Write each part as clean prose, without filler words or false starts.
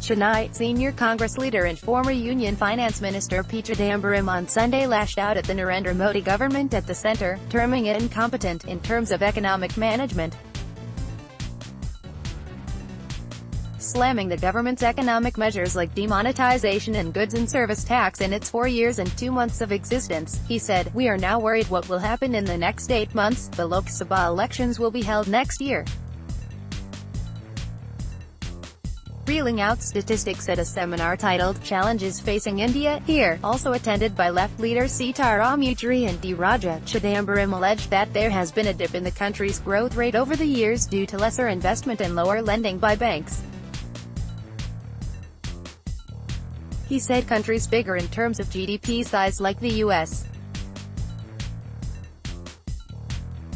Chennai, senior Congress leader and former Union Finance Minister P. Chidambaram on Sunday lashed out at the Narendra Modi government at the centre, terming it incompetent in terms of economic management, slamming the government's economic measures like demonetization and goods and service tax in its 4 years and 2 months of existence. He said, "We are now worried what will happen in the next 8 months. The Lok Sabha elections will be held next year." Reeling out statistics at a seminar titled, "Challenges Facing India, Here," also attended by left leaders Sitaram Yechuri and D. Raja, Chidambaram alleged that there has been a dip in the country's growth rate over the years due to lesser investment and lower lending by banks. He said countries bigger in terms of GDP size like the US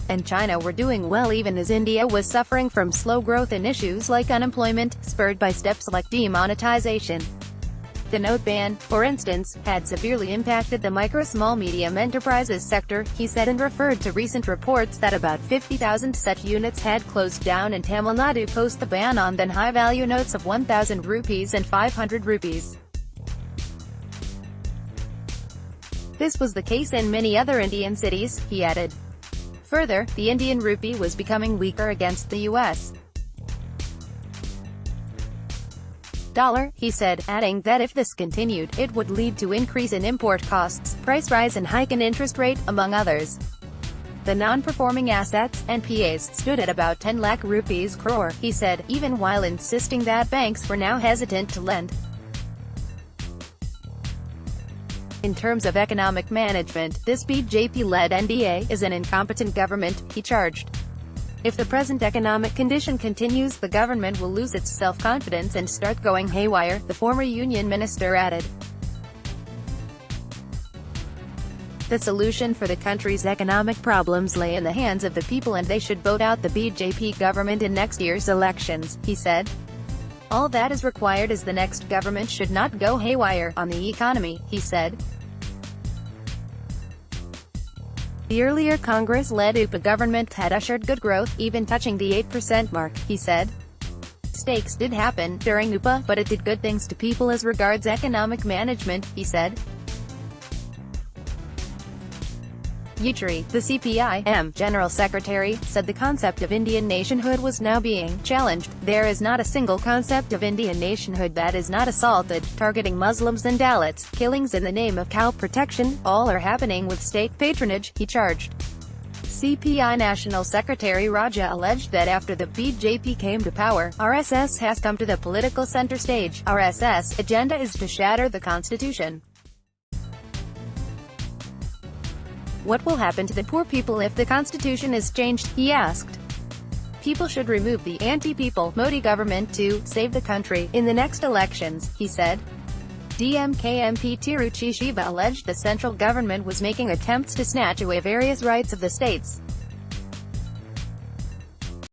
and China were doing well even as India was suffering from slow growth and issues like unemployment, spurred by steps like demonetization. The note ban, for instance, had severely impacted the micro-small medium enterprises sector, he said, and referred to recent reports that about 50,000 such units had closed down in Tamil Nadu post the ban on then high-value notes of 1,000 rupees and 500 rupees. This was the case in many other Indian cities, he added. Further, the Indian rupee was becoming weaker against the US dollar, he said, adding that if this continued, it would lead to increase in import costs, price rise and hike in interest rate, among others. The non-performing assets, NPAs, stood at about 10 lakh rupees crore, he said, even while insisting that banks were now hesitant to lend. In terms of economic management, this BJP-led NDA is an incompetent government, he charged. If the present economic condition continues, the government will lose its self-confidence and start going haywire, the former union minister added. The solution for the country's economic problems lay in the hands of the people and they should vote out the BJP government in next year's elections, he said. All that is required is the next government should not go haywire on the economy, he said. The earlier Congress-led UPA government had ushered good growth, even touching the 8% mark, he said. Mistakes did happen during UPA, but it did good things to people as regards economic management, he said. Yechuri, the CPIM General Secretary, said the concept of Indian nationhood was now being challenged. There is not a single concept of Indian nationhood that is not assaulted, targeting Muslims and Dalits, killings in the name of cow protection, all are happening with state patronage, he charged. CPI National Secretary Raja alleged that after the BJP came to power, RSS has come to the political center stage. RSS agenda is to shatter the constitution. What will happen to the poor people if the constitution is changed, he asked. People should remove the anti-people Modi government to save the country in the next elections, he said. DMK MP Tiruchi Shiva alleged the central government was making attempts to snatch away various rights of the states.